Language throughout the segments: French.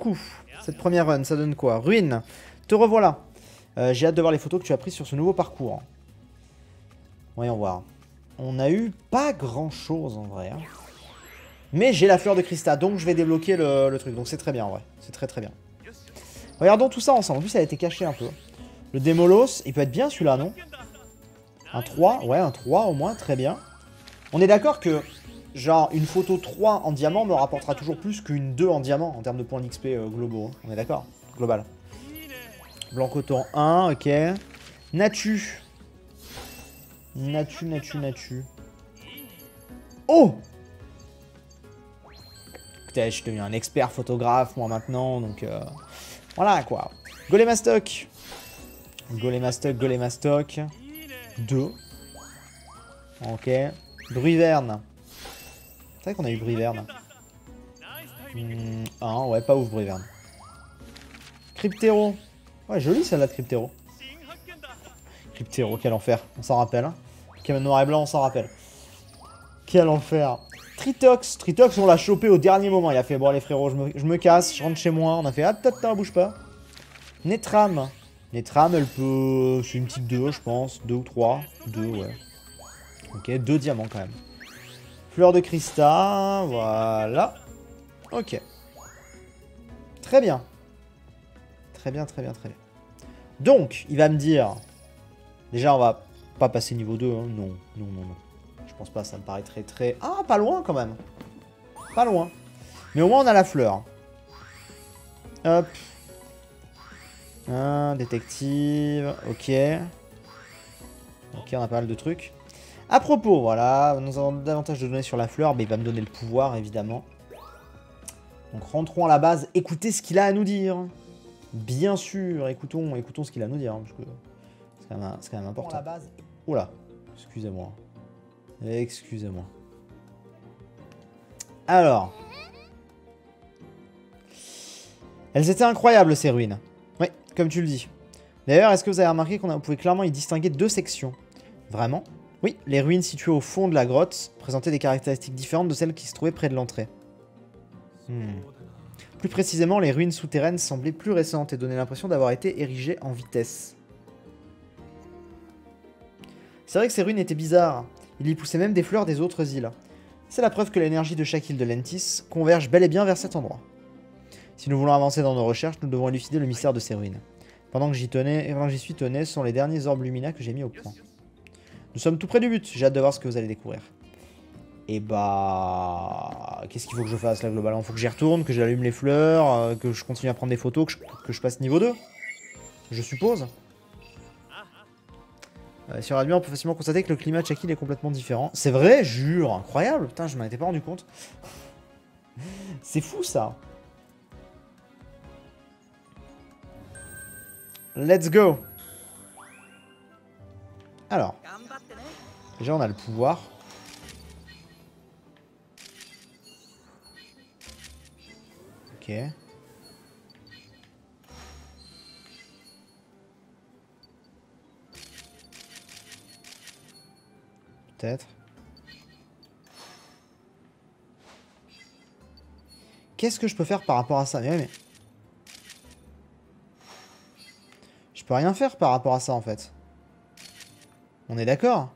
coup, cette première run, ça donne quoi? Ruine, te revoilà. J'ai hâte de voir les photos que tu as prises sur ce nouveau parcours. Voyons voir. On a eu pas grand chose en vrai. Hein. Mais j'ai la fleur de Christa, donc je vais débloquer le truc. Donc c'est très bien en vrai. C'est très très bien. Regardons tout ça ensemble. En plus, ça a été caché un peu. Le Démolos, il peut être bien celui-là, non? Un 3, ouais, un 3 au moins, très bien. On est d'accord que, genre, une photo 3 en diamant me rapportera toujours plus qu'une 2 en diamant en termes de points d'XP globaux. Hein. On est d'accord? Global. Blanc coton 1, ok. Natu. Natu. Oh! Putain, je suis devenu un expert photographe, moi, maintenant, donc... Voilà, quoi. Golémastoc. Golémastoc. 2. Ok. Bruyverne. C'est vrai qu'on a eu Bruyverne. 1, ouais, pas ouf, Bruyverne. Cryptéro. Ouais, jolie celle-là de Cryptéro. Cryptéro, quel enfer. On s'en rappelle. Hein. Camion noir et blanc, on s'en rappelle. Quel enfer. Tritox. Tritox, on l'a chopé au dernier moment. Il a fait, bon, allez, frérot, je me casse, je rentre chez moi. On a fait, ah, peut-être, bouge pas. Netram. Netram, elle peut... C'est une petite 2, je pense. 2 ou 3. 2, ouais. Ok, 2 diamants quand même. Fleur de Christa, voilà. Ok. Très bien. Très bien. Donc, il va me dire... Déjà, on va pas passer niveau 2, hein. Non. Je pense pas, ça me paraît très... Ah, pas loin quand même. Pas loin. Mais au moins, on a la fleur. Hop. Détective. Ok. Ok, on a pas mal de trucs. À propos, voilà, nous avons davantage de données sur la fleur, mais il va me donner le pouvoir, évidemment. Donc rentrons à la base, écoutez ce qu'il a à nous dire. Bien sûr, écoutons ce qu'il a à nous dire, hein, parce que c'est quand même important. Oula, excusez-moi. Alors. Elles étaient incroyables, ces ruines. Oui, comme tu le dis. D'ailleurs, est-ce que vous avez remarqué qu'on pouvait clairement y distinguer 2 sections? Vraiment? Oui, les ruines situées au fond de la grotte présentaient des caractéristiques différentes de celles qui se trouvaient près de l'entrée. Plus précisément, les ruines souterraines semblaient plus récentes et donnaient l'impression d'avoir été érigées en vitesse. C'est vrai que ces ruines étaient bizarres. Il y poussait même des fleurs des autres îles. C'est la preuve que l'énergie de chaque île de Lentis converge bel et bien vers cet endroit. Si nous voulons avancer dans nos recherches, nous devons élucider le mystère de ces ruines. Pendant que j'y suis tenu, ce sont les derniers orbes Lumina que j'ai mis au point. Nous sommes tout près du but, j'ai hâte de voir ce que vous allez découvrir. Et bah... Qu'est-ce qu'il faut que je fasse là globalement? Faut que j'y retourne, que j'allume les fleurs, que je continue à prendre des photos, que je passe niveau 2. Je suppose. Sur Albion, on peut facilement constater que le climat de chaque île est complètement différent. C'est vrai, jure, incroyable. Putain, je m'en étais pas rendu compte. C'est fou ça. Let's go. Alors. Déjà, on a le pouvoir. Ok. Peut-être. Qu'est-ce que je peux faire par rapport à ça? Mais... Je peux rien faire par rapport à ça, en fait. On est d'accord?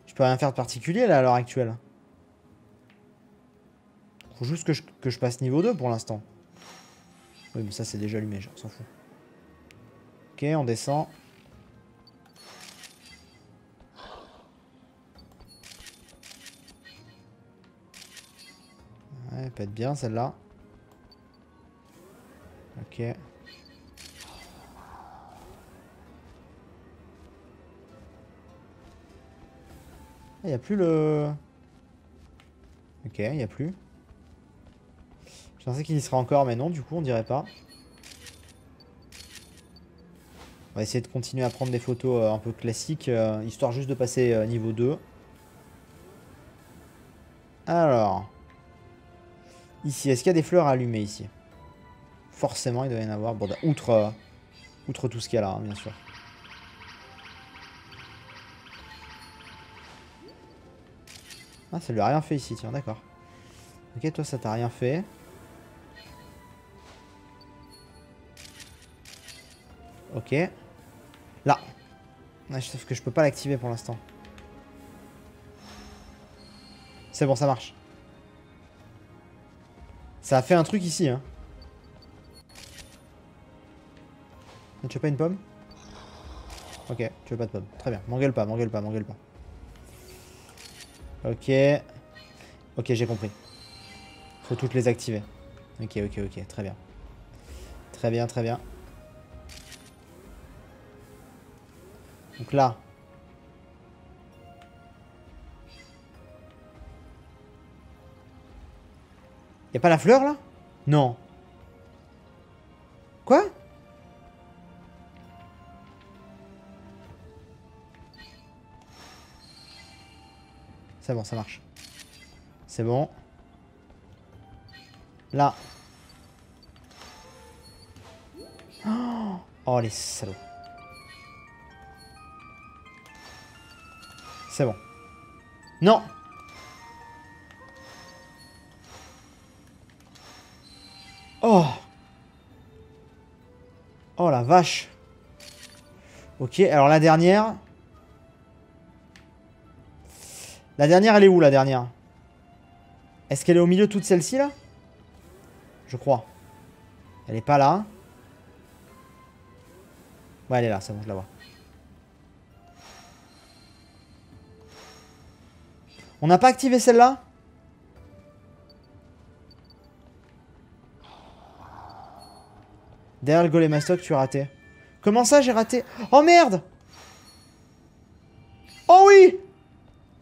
Je peux rien faire de particulier, là, à l'heure actuelle. Faut juste que je passe niveau 2 pour l'instant. Oui, mais ça, c'est déjà allumé, on s'en fout. Ok, on descend. Ouais, peut être bien, celle-là. Ok. Il n'y a plus le... Ok, il n'y a plus. Je pensais qu'il y serait encore, mais non, du coup, on dirait pas. On va essayer de continuer à prendre des photos un peu classiques, histoire juste de passer niveau 2. Alors. Ici, est-ce qu'il y a des fleurs à allumer ici? Forcément, il doit y en avoir. Bon, outre tout ce qu'il y a là, hein, bien sûr. Ah, ça lui a rien fait ici, tiens, d'accord. Ok, toi, ça t'a rien fait. Ok. Là. Ouais, sauf que je peux pas l'activer pour l'instant. C'est bon, ça marche. Ça a fait un truc ici, hein. Tu veux pas une pomme? Ok, tu veux pas de pomme. Très bien. M'engueule pas, m'engueule pas, m'engueule pas. Ok. Ok, j'ai compris. Faut toutes les activer. Ok, ok, ok. Très bien. Très bien, très bien. Donc là. Y'a pas la fleur là? Non. Quoi? C'est bon, ça marche. C'est bon. Là. Oh, les salauds. C'est bon. Non! Oh! Oh la vache! Ok, alors la dernière. La dernière, elle est où la dernière? Est-ce qu'elle est au milieu de toutes celles-ci là? Je crois. Elle est pas là. Ouais, elle est là, c'est bon, je la vois. On n'a pas activé celle-là? Derrière le Golemastoc, tu as raté. Comment ça, j'ai raté? Oh merde! Oh oui!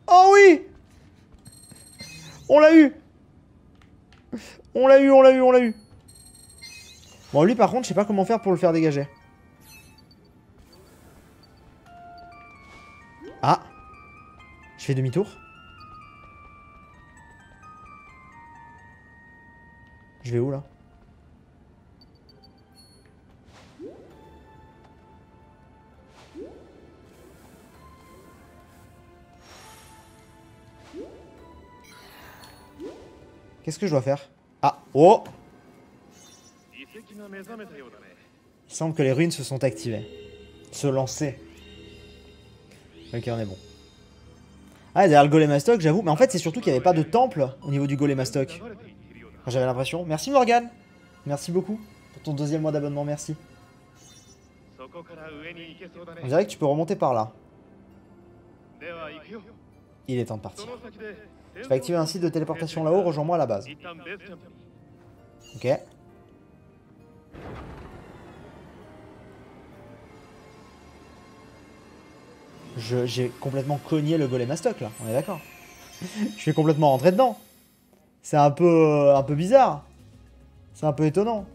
Oh oui! On l'a eu! On l'a eu, on l'a eu, on l'a eu. Bon, lui, par contre, je sais pas comment faire pour le faire dégager. Ah! Je fais demi-tour. Je vais où, là? Qu'est-ce que je dois faire? Ah! Oh! Il semble que les ruines se sont activées. Se lancer. Ok, on est bon. Ah, derrière le Golemastoc, j'avoue. Mais en fait, c'est surtout qu'il n'y avait pas de temple au niveau du Golemastoc. J'avais l'impression. Merci Morgane. Merci beaucoup pour ton 2e mois d'abonnement, merci. On dirait que tu peux remonter par là. Il est temps de partir. Je vais activer un site de téléportation là-haut, rejoins-moi à la base. Ok. J'ai complètement cogné le Golemastoc là, on est d'accord. Je suis complètement rentré dedans. C'est un peu bizarre. C'est un peu étonnant.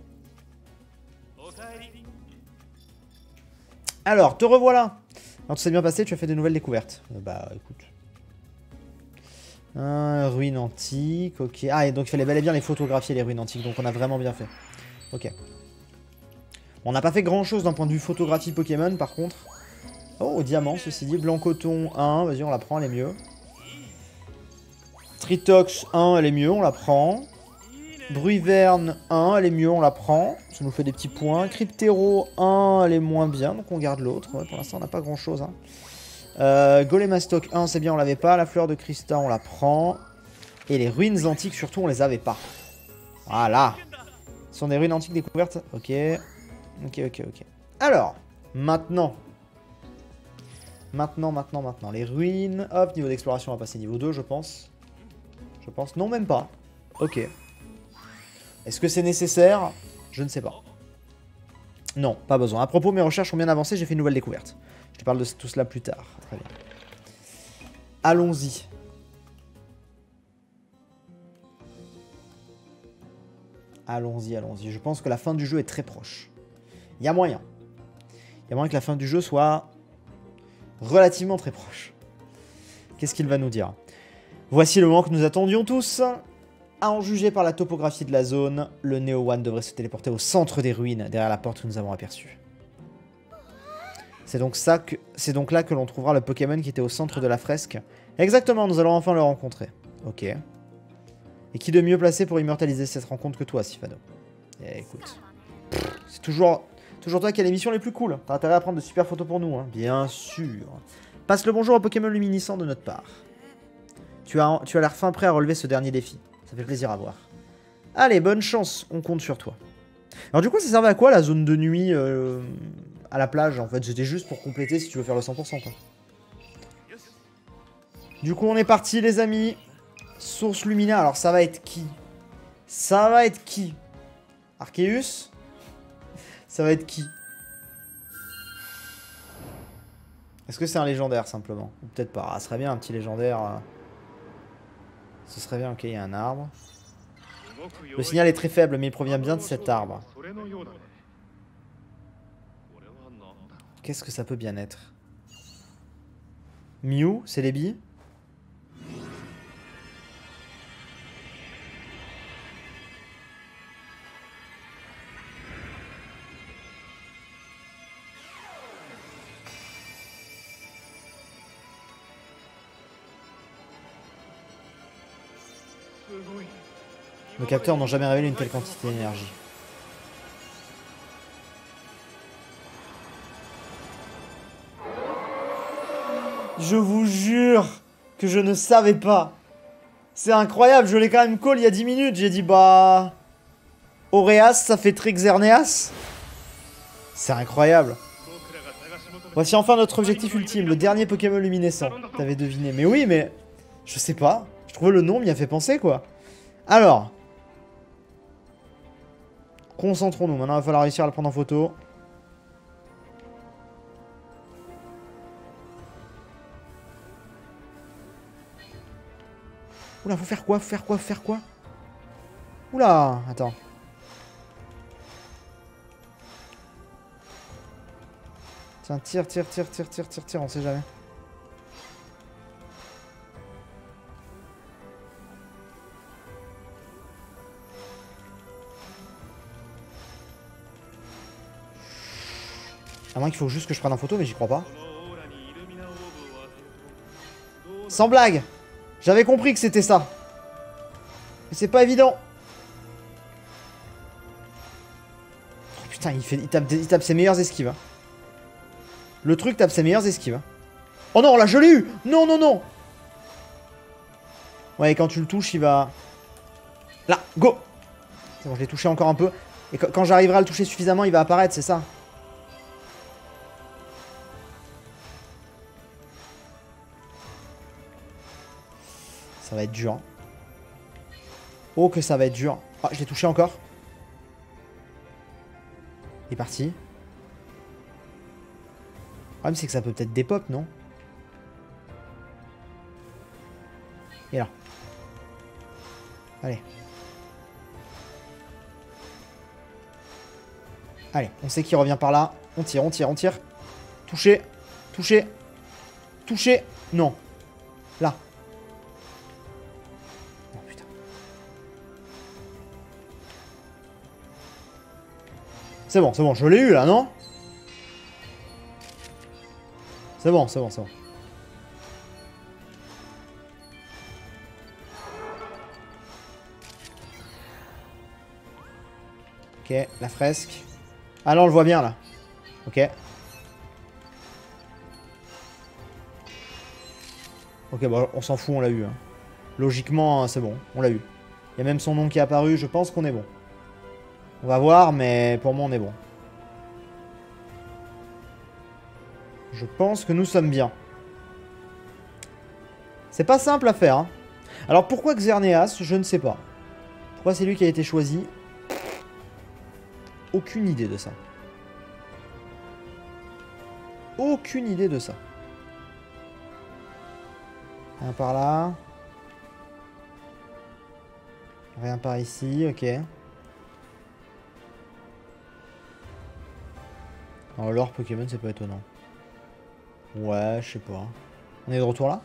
Alors, te revoilà. Alors, tout s'est bien passé, tu as fait de nouvelles découvertes. Bah, écoute. Ruines antiques, ok. Ah, et donc il fallait bel et bien les photographier, les ruines antiques. Donc on a vraiment bien fait. Ok. On n'a pas fait grand chose d'un point de vue photographie Pokémon, par contre. Oh, diamant, ceci dit. Blanc coton 1, vas-y, on la prend, elle est mieux. Tritox 1, elle est mieux, on la prend. Bruyverne 1, elle est mieux, on la prend. Ça nous fait des petits points. Cryptero 1, elle est moins bien, donc on garde l'autre. Ouais, pour l'instant, on n'a pas grand chose. Hein. Golemastoc 1, c'est bien, on l'avait pas. La fleur de Christa, on la prend. Et les ruines antiques, surtout, on les avait pas. Voilà. Ce sont des ruines antiques découvertes. Ok. Ok, ok, ok. Alors, maintenant. Maintenant. Les ruines. Hop, niveau d'exploration, on va passer niveau 2, je pense. Je pense. Non, même pas. Ok. Est-ce que c'est nécessaire? Je ne sais pas. Non, pas besoin. À propos, mes recherches ont bien avancé, j'ai fait une nouvelle découverte. Je te parle de tout cela plus tard. Très bien. Allons-y. Allons-y. Je pense que la fin du jeu est très proche. Il y a moyen. Il y a moyen que la fin du jeu soit relativement très proche. Qu'est-ce qu'il va nous dire? Voici le moment que nous attendions tous. À en juger par la topographie de la zone, le Neo One devrait se téléporter au centre des ruines, derrière la porte que nous avons aperçue. C'est donc là que l'on trouvera le Pokémon qui était au centre de la fresque. Exactement, nous allons enfin le rencontrer. Ok. Et qui de mieux placé pour immortaliser cette rencontre que toi, Sifano? Eh, écoute. C'est toujours Toujours toi qui as les missions les plus cool. T'as intérêt à prendre de super photos pour nous, hein. Bien sûr. Passe le bonjour au Pokémon luminescent de notre part. Tu as l'air fin prêt à relever ce dernier défi. Ça fait plaisir à voir. Allez, bonne chance, on compte sur toi. Alors du coup, ça servait à quoi la zone de nuit à la plage? En fait, c'était juste pour compléter si tu veux faire le 100%, quoi. Du coup, on est parti, les amis. Source Lumina. Alors, ça va être qui? Ça va être qui? Arceus? Ça va être qui? Est-ce que c'est un légendaire, simplement? Ou peut-être pas. Ah, ce serait bien, un petit légendaire. Ce serait bien, ok, il y a un arbre. Le signal est très faible, mais il provient bien de cet arbre. Qu'est-ce que ça peut bien être? Mew, c'est les billes? Nos capteurs n'ont jamais révélé une telle quantité d'énergie. Je vous jure que je ne savais pas. C'est incroyable, je l'ai quand même call il y a 10 minutes. J'ai dit bah... Auréas, ça fait Trixerneas. C'est incroyable. Voici enfin notre objectif ultime, le dernier Pokémon luminescent. T'avais deviné. Mais oui, mais... Je sais pas. Je trouvais le nom m'y a fait penser, quoi. Alors... Concentrons-nous. Maintenant, il va falloir réussir à le prendre en photo. Oula, faut faire quoi? Faut faire quoi? Faut faire quoi? Oula, attends. Tiens, tire, tire, tire, tire, tire, tire, tire, on sait jamais. À moins qu'il faut juste que je prenne en photo, mais j'y crois pas. Sans blague! J'avais compris que c'était ça. Mais c'est pas évident. Oh, putain, il tape ses meilleures esquives. Hein. Le truc tape ses meilleures esquives. Hein. Oh non, là, je l'ai eu! Non, non, non! Ouais, et quand tu le touches, il va... Là, go! C'est bon, je l'ai touché encore un peu. Et quand j'arriverai à le toucher suffisamment, il va apparaître, c'est ça? Ça va être dur. Oh, que ça va être dur. Ah, je l'ai touché encore. Il est parti. Le problème, c'est que ça peut peut-être des pop, non? Et là. Allez. Allez, on sait qu'il revient par là. On tire, on tire, on tire. Touché. Touché. Touché. Non. Là. Oh putain. C'est bon, je l'ai eu là, non? C'est bon, c'est bon, c'est bon. Ok, la fresque. Ah là, on le voit bien, là. Ok. Ok, bon, on s'en fout, on l'a eu. Hein. Logiquement, c'est bon, on l'a eu. Il y a même son nom qui est apparu, je pense qu'on est bon. On va voir, mais pour moi, on est bon. Je pense que nous sommes bien. C'est pas simple à faire. Hein. Alors, pourquoi Xerneas? Je ne sais pas. Pourquoi c'est lui qui a été choisi? Aucune idée de ça. Aucune idée de ça. Rien par là. Rien par ici, ok. Alors l'or Pokémon, c'est pas étonnant. Ouais, je sais pas. On est de retour là?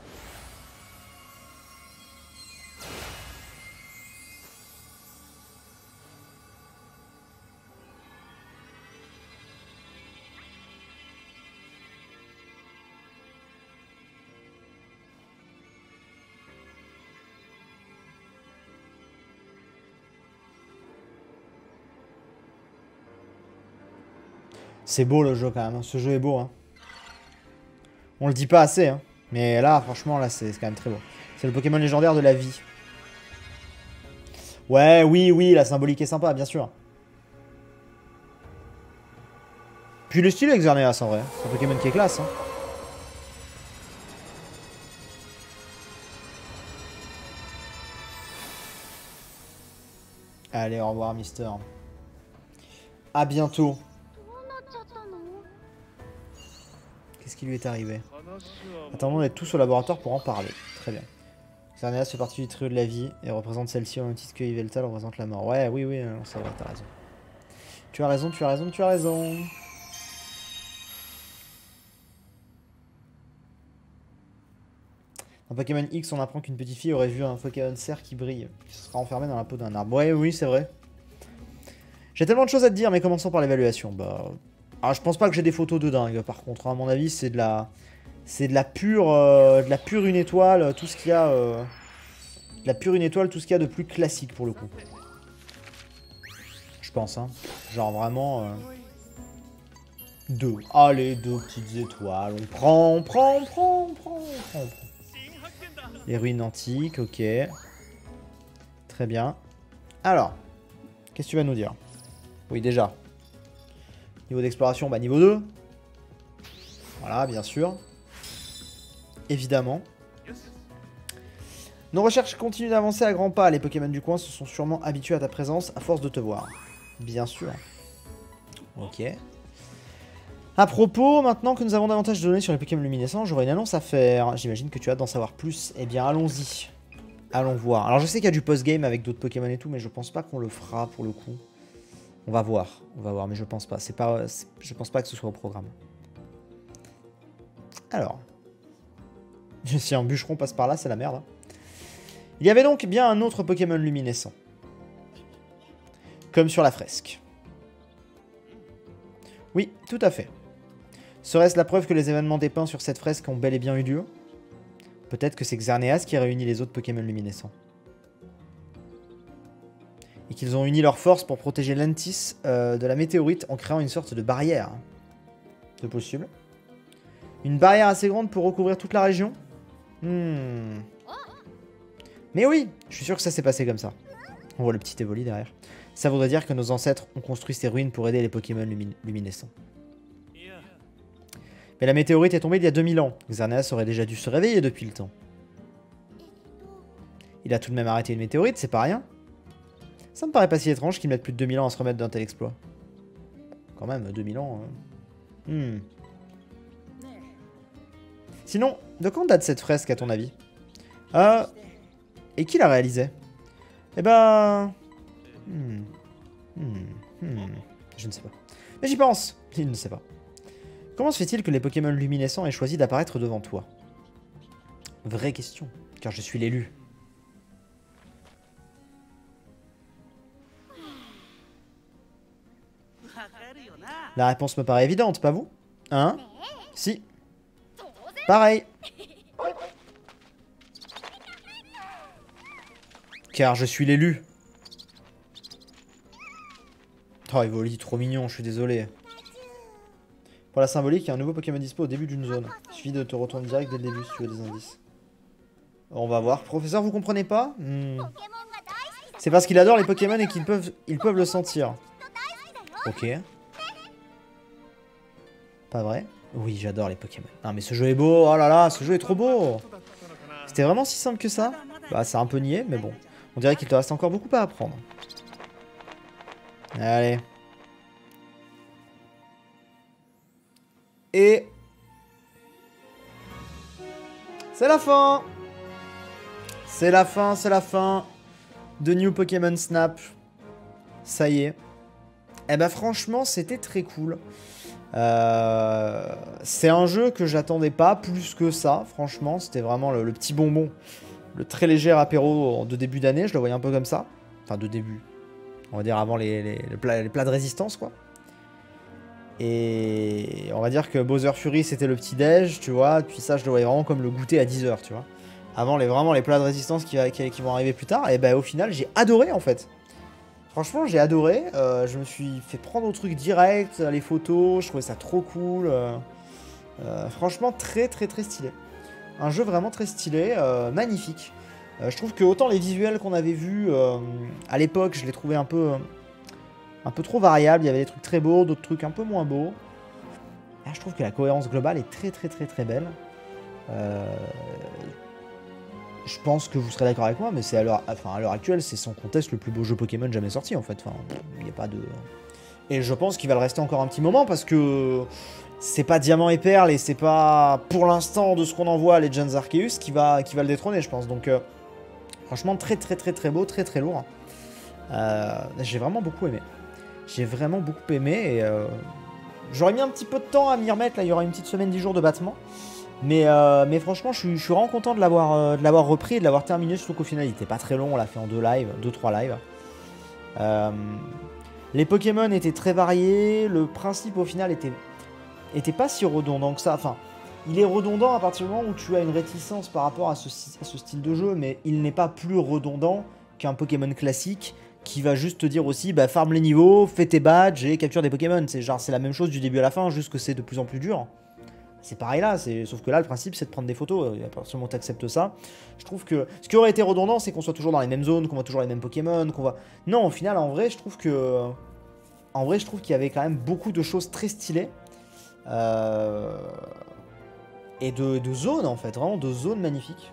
C'est beau le jeu quand même, ce jeu est beau. Hein. On le dit pas assez, hein. Mais là, franchement, là, c'est quand même très beau. C'est le Pokémon légendaire de la vie. Ouais, oui, la symbolique est sympa, bien sûr. Puis le style avec Xerneas, en vrai. C'est un Pokémon qui est classe, hein. Allez, au revoir, Mister. À bientôt. Qu'est-ce qui lui est arrivé? Attendons d'être tous au laboratoire pour en parler. Très bien. Xerneas fait partie du trio de la vie et représente celle-ci au même titre que Yveltal représente la mort. Ouais, oui, non, ça va, t'as raison. Tu as raison. Dans Pokémon X, on apprend qu'une petite fille aurait vu un Pokémon cerf qui brille, qui sera enfermé dans la peau d'un arbre. Ouais, oui, c'est vrai. J'ai tellement de choses à te dire, mais commençons par l'évaluation. Bah, alors, je pense pas que j'ai des photos de dingue. Par contre, à mon avis, c'est de la pure une étoile, tout ce qu'il y a, de la pure une étoile, tout ce qu'il y a de plus classique pour le coup. Je pense, hein. Genre vraiment. Deux. Allez, deux petites étoiles. On prend. Les ruines antiques, ok. Très bien. Alors, qu'est-ce que tu vas nous dire? Oui, déjà. Niveau d'exploration, bah niveau 2. Voilà, bien sûr. Évidemment. Nos recherches continuent d'avancer à grands pas. Les Pokémon du coin se sont sûrement habitués à ta présence à force de te voir. Bien sûr. Ok. À propos, maintenant que nous avons davantage de données sur les Pokémon luminescents, j'aurai une annonce à faire. J'imagine que tu as hâte d'en savoir plus. Eh bien, allons-y. Allons voir. Alors, je sais qu'il y a du post-game avec d'autres Pokémon et tout, mais je pense pas qu'on le fera pour le coup. On va voir, mais je pense pas. Je pense pas que ce soit au programme. Alors. Si un bûcheron passe par là, c'est la merde. Hein. Il y avait donc bien un autre Pokémon luminescent. Comme sur la fresque. Oui, tout à fait. Serait-ce la preuve que les événements dépeints sur cette fresque ont bel et bien eu lieu? Peut-être que c'est Xerneas qui réunit les autres Pokémon luminescents. Et qu'ils ont uni leurs forces pour protéger Lantis de la météorite en créant une sorte de barrière. C'est possible. Une barrière assez grande pour recouvrir toute la région? Mais oui, je suis sûr que ça s'est passé comme ça. On voit le petit Evoli derrière. Ça voudrait dire que nos ancêtres ont construit ces ruines pour aider les Pokémon luminescents. Mais la météorite est tombée il y a 2000 ans. Xerneas aurait déjà dû se réveiller depuis le temps. Il a tout de même arrêté une météorite, c'est pas rien. Ça me paraît pas si étrange qu'ils mettent plus de 2000 ans à se remettre d'un tel exploit. Quand même, 2000 ans... Sinon, de quand date cette fresque à ton avis? Et qui l'a réalisée? Eh ben... Je ne sais pas. Mais j'y pense. Il ne sait pas. Comment se fait-il que les Pokémon luminescents aient choisi d'apparaître devant toi? Vraie question, car je suis l'élu. La réponse me paraît évidente, pas vous? Hein? Si. Pareil. Car je suis l'élu. Oh, Evoli, trop mignon, je suis désolé. Pour la symbolique, il y a un nouveau Pokémon dispo au début d'une zone. Il suffit de te retourner direct dès le début si tu veux des indices. On va voir. Professeur, vous comprenez pas? C'est parce qu'il adore les Pokémon et qu'ils peuvent le sentir. Ok. Pas vrai? Oui, j'adore les Pokémon. Non mais ce jeu est beau, oh là là, ce jeu est trop beau. C'était vraiment si simple que ça? Bah c'est un peu niais, mais bon. On dirait qu'il te reste encore beaucoup à apprendre. Allez. Et... c'est la fin. C'est la fin de New Pokémon Snap. Ça y est. Eh ben franchement, c'était très cool. C'est un jeu que j'attendais pas plus que ça. Franchement, c'était vraiment le petit bonbon. Le très léger apéro de début d'année. Je le voyais un peu comme ça. Enfin, de début. On va dire avant les plats de résistance, quoi. Et on va dire que Bowser Fury, c'était le petit déj, tu vois. Puis ça, je le voyais vraiment comme le goûter à 10h, tu vois. Avant, vraiment les plats de résistance qui vont arriver plus tard. Et ben au final, j'ai adoré, en fait. Franchement, j'ai adoré. Je me suis fait prendre au truc direct, les photos, je trouvais ça trop cool. Franchement, très très très stylé. Un jeu vraiment très stylé, magnifique. Je trouve que autant les visuels qu'on avait vus à l'époque, je les trouvais un peu trop variables. Il y avait des trucs très beaux, d'autres trucs un peu moins beaux. Là, je trouve que la cohérence globale est très très très très belle. Je pense que vous serez d'accord avec moi, mais c'est à l'heure actuelle, c'est sans conteste le plus beau jeu Pokémon jamais sorti en fait. Enfin, il n'y a pas de... Et je pense qu'il va le rester encore un petit moment parce que c'est pas Diamant et Perle et c'est pas pour l'instant de ce qu'on en voit Legends Arceus qui va le détrôner, je pense. Donc franchement très très très très beau, très très lourd. J'ai vraiment beaucoup aimé. J'ai vraiment beaucoup aimé et j'aurais mis un petit peu de temps à m'y remettre. Là, il y aura une petite semaine, 10 jours de battement. Mais franchement, je suis vraiment content de l'avoir repris et de l'avoir terminé, surtout qu'au final, il était pas très long. On l'a fait en 2-3 lives. Les Pokémon étaient très variés. Le principe, au final, était pas si redondant que ça. Enfin, il est redondant à partir du moment où tu as une réticence par rapport à ce style de jeu, mais il n'est pas plus redondant qu'un Pokémon classique qui va juste te dire aussi, bah, farm les niveaux, fais tes badges et capture des Pokémon. C'est la même chose du début à la fin, juste que c'est de plus en plus dur. C'est pareil là, sauf que là le principe c'est de prendre des photos, et à partir du moment où tu acceptes ça, je trouve que ce qui aurait été redondant c'est qu'on soit toujours dans les mêmes zones, qu'on voit toujours les mêmes Pokémon, qu'on voit... Non, au final en vrai je trouve qu'il y avait quand même beaucoup de choses très stylées. Et de zones en fait, vraiment de zones magnifiques.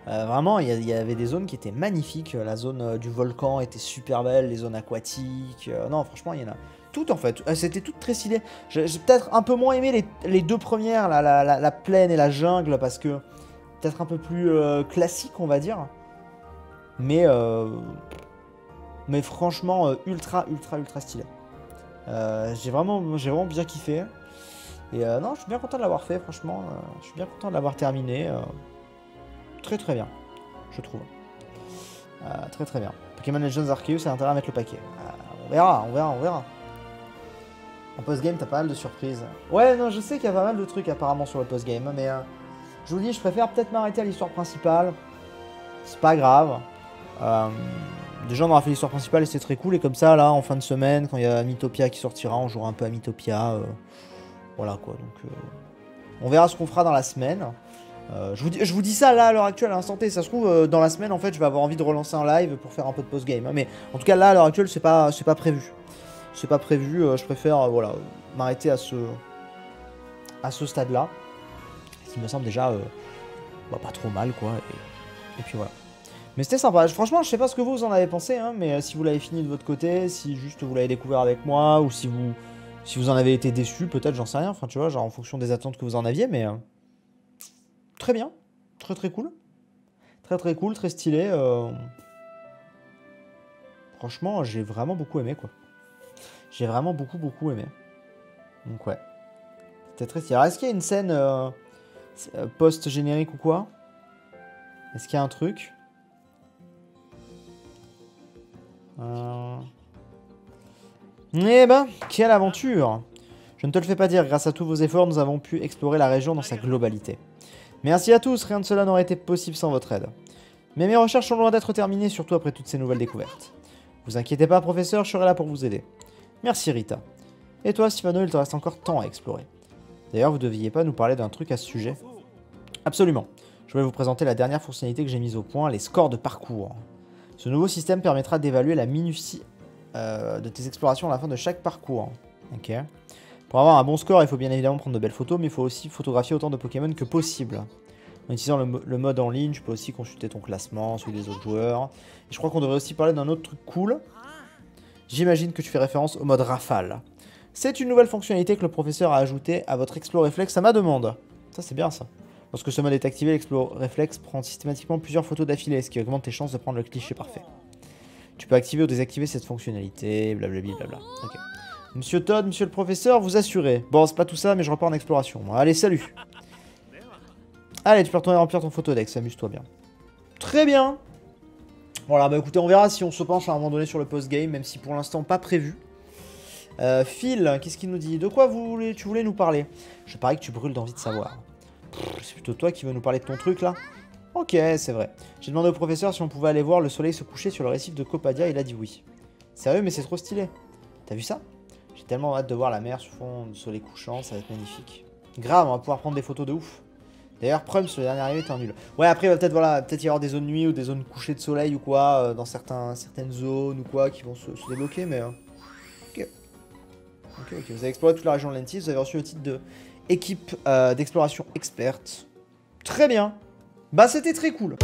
Vraiment, il y avait des zones qui étaient magnifiques. La zone du volcan était super belle, les zones aquatiques. Non, franchement, il y en a toutes en fait. C'était toutes très stylées. J'ai peut-être un peu moins aimé les deux premières, la plaine et la jungle, parce que peut-être un peu plus classique, on va dire. Mais franchement, ultra stylé. J'ai vraiment bien kiffé. Et non, je suis bien content de l'avoir fait, franchement. Je suis bien content de l'avoir terminé. Très très bien, je trouve. Très très bien. Pokémon Legends Arceus, c'est intérêt à mettre le paquet. On verra. En post-game, t'as pas mal de surprises. Ouais, non, je sais qu'il y a pas mal de trucs apparemment sur le post-game, mais je vous dis, je préfère peut-être m'arrêter à l'histoire principale. C'est pas grave. Déjà, on aura fait l'histoire principale et c'est très cool. Et comme ça, là, en fin de semaine, quand il y a Mythopia qui sortira, on jouera un peu à Mythopia. Voilà quoi, donc on verra ce qu'on fera dans la semaine. Je vous dis ça là à l'heure actuelle, à l'instant T. Ça se trouve, dans la semaine, en fait, je vais avoir envie de relancer un live pour faire un peu de post-game. Hein, mais en tout cas, là, à l'heure actuelle, c'est pas prévu. C'est pas prévu, je préfère voilà, m'arrêter à ce stade-là. Ce qui me semble déjà pas trop mal, quoi. Et puis voilà. Mais c'était sympa. Franchement, je sais pas ce que vous en avez pensé, hein, mais si vous l'avez fini de votre côté, si juste vous l'avez découvert avec moi, ou si vous en avez été déçu, peut-être, j'en sais rien. Enfin, tu vois, genre en fonction des attentes que vous en aviez, mais... Très bien, très très cool. Très cool, très stylé. Franchement, j'ai vraiment beaucoup aimé, quoi. J'ai vraiment beaucoup aimé. Donc ouais. C'était très stylé. Alors, est-ce qu'il y a une scène post-générique ou quoi? Est-ce qu'il y a un truc? Eh ben, quelle aventure! Je ne te le fais pas dire, grâce à tous vos efforts, nous avons pu explorer la région dans sa globalité. Merci à tous, rien de cela n'aurait été possible sans votre aide. Mais mes recherches sont loin d'être terminées, surtout après toutes ces nouvelles découvertes. Vous inquiétez pas, professeur, je serai là pour vous aider. Merci Rita. Et toi, Sylvano, il te reste encore tant à explorer. D'ailleurs, vous deviez pas nous parler d'un truc à ce sujet? Absolument. Je voulais vous présenter la dernière fonctionnalité que j'ai mise au point, les scores de parcours. Ce nouveau système permettra d'évaluer la minutie de tes explorations à la fin de chaque parcours. Ok. Pour avoir un bon score, il faut bien évidemment prendre de belles photos, mais il faut aussi photographier autant de Pokémon que possible. En utilisant le mode en ligne, tu peux aussi consulter ton classement, celui des autres joueurs. Et je crois qu'on devrait aussi parler d'un autre truc cool. J'imagine que tu fais référence au mode rafale. C'est une nouvelle fonctionnalité que le professeur a ajoutée à votre Explore Reflex à ma demande. Ça, c'est bien ça. Lorsque ce mode est activé, l'Explore Reflex prend systématiquement plusieurs photos d'affilée, ce qui augmente tes chances de prendre le cliché parfait. Tu peux activer ou désactiver cette fonctionnalité, blablabla. Ok. Monsieur Todd, monsieur le professeur, vous assurez. Bon, c'est pas tout ça, mais je repars en exploration. Allez, salut. Allez, tu peux retourner remplir ton photodex, amuse-toi bien. Très bien. Voilà, bah écoutez, on verra si on se penche à un moment donné sur le post-game, même si pour l'instant pas prévu. Phil, qu'est-ce qu'il nous dit? De quoi tu voulais nous parler? Je parie que tu brûles d'envie de savoir. C'est plutôt toi qui veux nous parler de ton truc là? Ok, c'est vrai. J'ai demandé au professeur si on pouvait aller voir le soleil se coucher sur le récif de Copadia, il a dit oui. Sérieux, mais c'est trop stylé. T'as vu ça? J'ai tellement hâte de voir la mer sur fond du soleil couchant, ça va être magnifique. Grave, on va pouvoir prendre des photos de ouf. D'ailleurs, Prums, le dernier arrivé, était en nul. Ouais, après, il va peut-être voilà, peut y avoir des zones nuit ou des zones couchées de soleil ou quoi, dans certaines zones ou quoi, qui vont se débloquer, mais... Ok. Ok, vous avez exploré toute la région de Lentis, vous avez reçu le titre de équipe d'exploration experte. Très bien. Bah, c'était très cool.